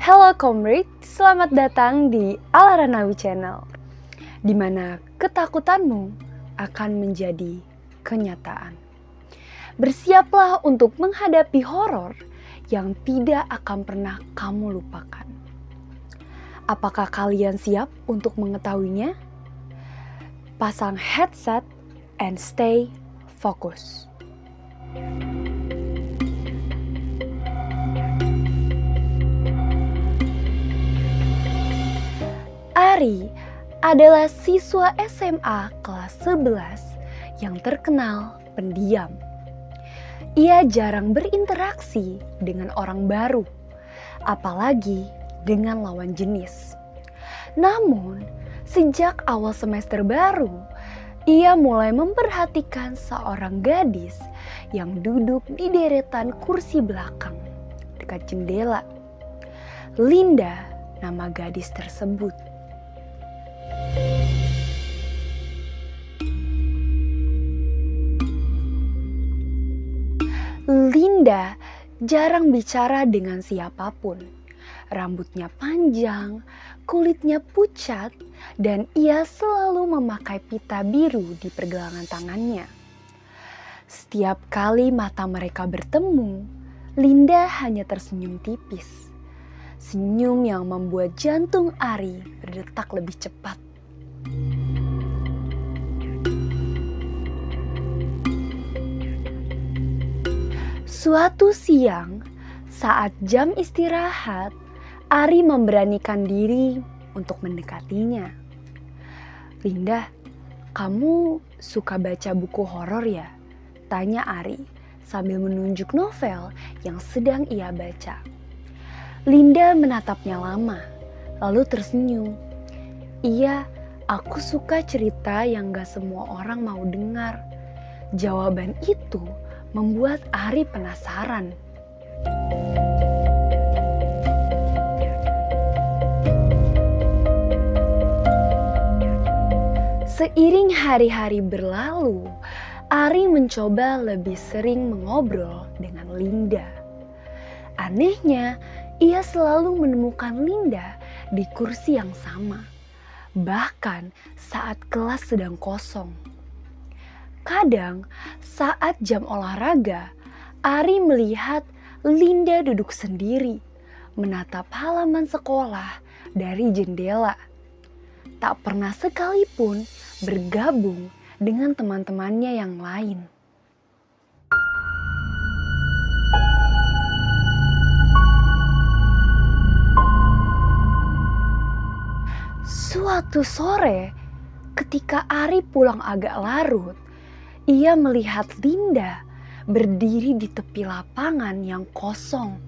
Halo comrade, selamat datang di Alaranawi Channel, di mana ketakutanmu akan menjadi kenyataan. Bersiaplah untuk menghadapi horor yang tidak akan pernah kamu lupakan. Apakah kalian siap untuk mengetahuinya? Pasang headset and stay focus. Ari adalah siswa SMA kelas 11 yang terkenal pendiam. Ia jarang berinteraksi dengan orang baru, apalagi dengan lawan jenis. Namun, sejak awal semester baru, ia mulai memperhatikan seorang gadis yang duduk di deretan kursi belakang dekat jendela. Linda, nama gadis tersebut. Linda jarang bicara dengan siapapun. Rambutnya panjang, kulitnya pucat, dan ia selalu memakai pita biru di pergelangan tangannya. Setiap kali mata mereka bertemu, Linda hanya tersenyum tipis. Senyum yang membuat jantung Ari berdetak lebih cepat. Suatu siang, saat jam istirahat, Ari memberanikan diri untuk mendekatinya. "Linda, kamu suka baca buku horor ya?" tanya Ari sambil menunjuk novel yang sedang ia baca. Linda menatapnya lama, lalu tersenyum. "Iya, aku suka cerita yang gak semua orang mau dengar." Jawaban itu membuat Ari penasaran. Seiring hari-hari berlalu, Ari mencoba lebih sering mengobrol dengan Linda. Anehnya, ia selalu menemukan Linda di kursi yang sama, bahkan saat kelas sedang kosong. Kadang saat jam olahraga, Ari melihat Linda duduk sendiri, menatap halaman sekolah dari jendela. Tak pernah sekalipun bergabung dengan teman-temannya yang lain. Suatu sore, ketika Ari pulang agak larut, ia melihat Linda berdiri di tepi lapangan yang kosong.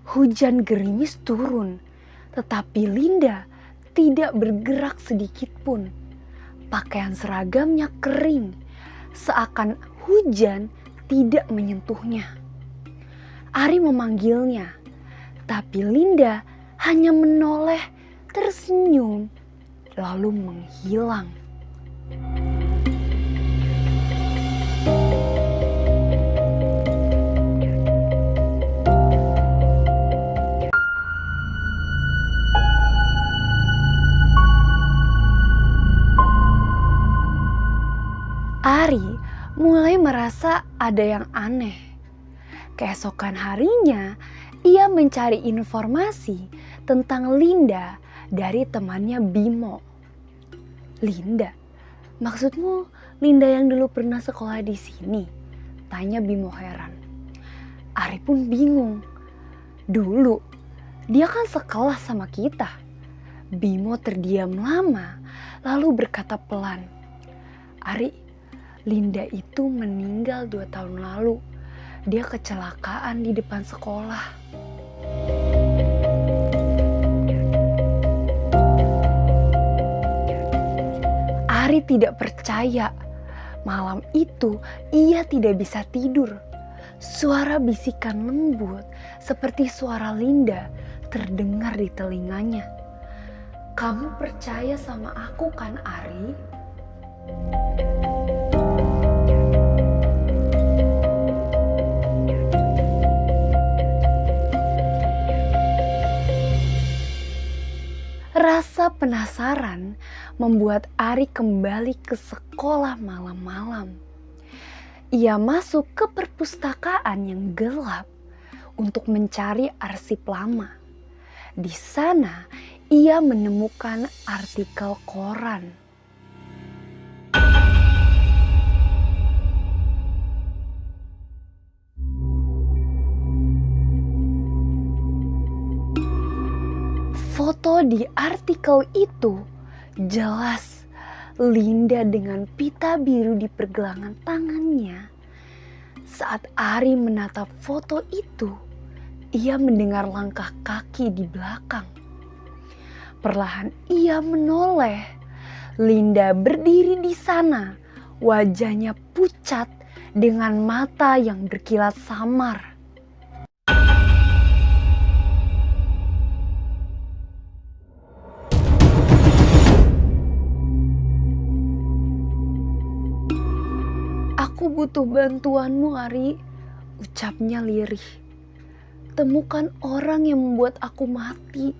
Hujan gerimis turun, tetapi Linda tidak bergerak sedikit pun. Pakaian seragamnya kering, seakan hujan tidak menyentuhnya. Ari memanggilnya, tapi Linda hanya menoleh, tersenyum, lalu menghilang. Ari mulai merasa ada yang aneh. Keesokan harinya, ia mencari informasi tentang Linda dari temannya Bimo. "Linda, maksudmu Linda yang dulu pernah sekolah di sini?" tanya Bimo heran. Ari pun bingung. "Dulu, dia kan sekelas sama kita." Bimo terdiam lama, lalu berkata pelan, "Ari, Linda itu meninggal 2 tahun lalu. Dia kecelakaan di depan sekolah." Ari tidak percaya. Malam itu ia tidak bisa tidur. Suara bisikan lembut seperti suara Linda terdengar di telinganya. "Kamu percaya sama aku kan, Ari?" Rasa penasaran membuat Ari kembali ke sekolah malam-malam. Ia masuk ke perpustakaan yang gelap untuk mencari arsip lama. Di sana ia menemukan artikel koran. Foto di artikel itu jelas Linda dengan pita biru di pergelangan tangannya. Saat Ari menatap foto itu, ia mendengar langkah kaki di belakang. Perlahan ia menoleh. Linda berdiri di sana, wajahnya pucat dengan mata yang berkilat samar. "Aku butuh bantuanmu, Ari," ucapnya lirih. "Temukan orang yang membuat aku mati."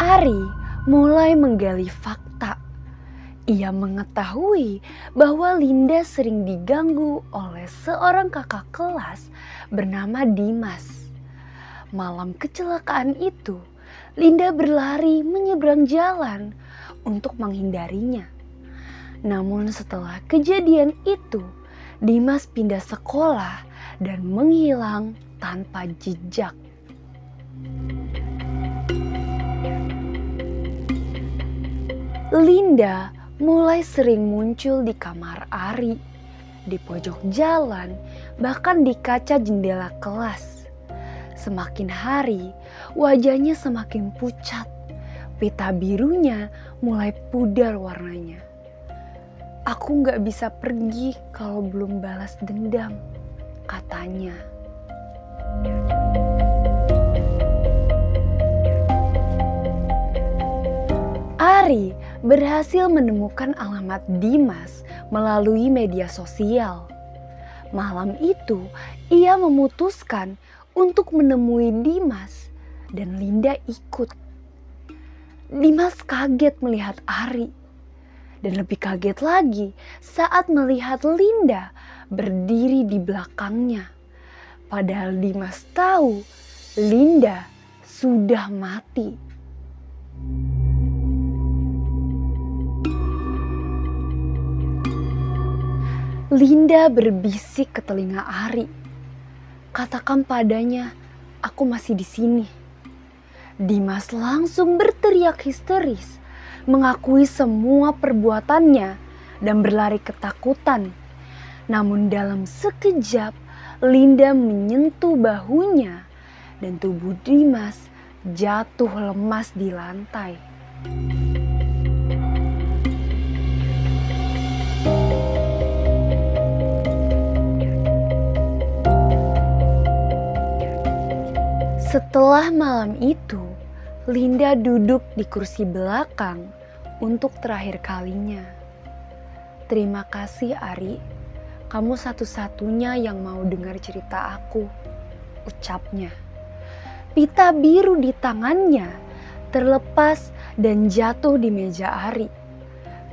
Ari mulai menggali fakta. Ia mengetahui bahwa Linda sering diganggu oleh seorang kakak kelas bernama Dimas. Malam kecelakaan itu, Linda berlari menyeberang jalan untuk menghindarinya. Namun setelah kejadian itu, Dimas pindah sekolah dan menghilang tanpa jejak. Linda mulai sering muncul di kamar Ari, di pojok jalan, bahkan di kaca jendela kelas. Semakin hari, wajahnya semakin pucat. Pita birunya mulai pudar warnanya. "Aku gak bisa pergi kalau belum balas dendam," katanya. Ari berhasil menemukan alamat Dimas melalui media sosial. Malam itu, ia memutuskan untuk menemui Dimas dan Linda ikut. Dimas kaget melihat Ari dan lebih kaget lagi saat melihat Linda berdiri di belakangnya. Padahal Dimas tahu Linda sudah mati. Linda berbisik ke telinga Ari, "Katakan padanya, aku masih di sini." Dimas langsung berteriak histeris, mengakui semua perbuatannya dan berlari ketakutan. Namun dalam sekejap, Linda menyentuh bahunya dan tubuh Dimas jatuh lemas di lantai. Setelah malam itu, Linda duduk di kursi belakang untuk terakhir kalinya. "Terima kasih, Ari. Kamu satu-satunya yang mau dengar cerita aku," ucapnya. Pita biru di tangannya terlepas dan jatuh di meja Ari.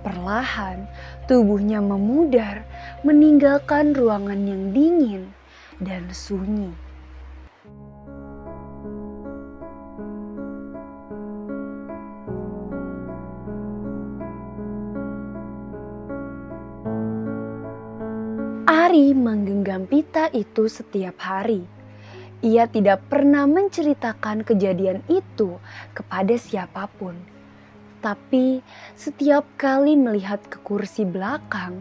Perlahan, tubuhnya memudar, meninggalkan ruangan yang dingin dan sunyi. Ari menggenggam pita itu setiap hari. Ia tidak pernah menceritakan kejadian itu kepada siapapun. Tapi setiap kali melihat ke kursi belakang,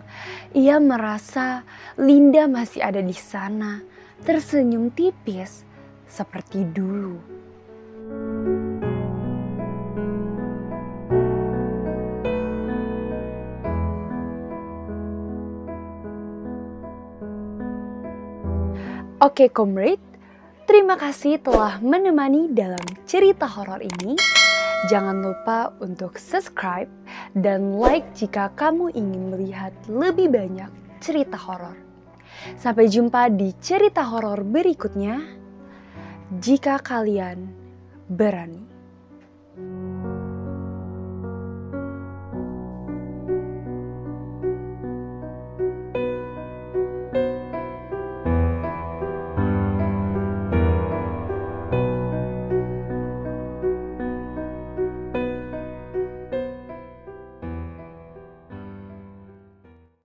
ia merasa Linda masih ada di sana, tersenyum tipis seperti dulu. Oke, comrade, terima kasih telah menemani dalam cerita horor ini. Jangan lupa untuk subscribe dan like jika kamu ingin melihat lebih banyak cerita horor. Sampai jumpa di cerita horor berikutnya, jika kalian berani.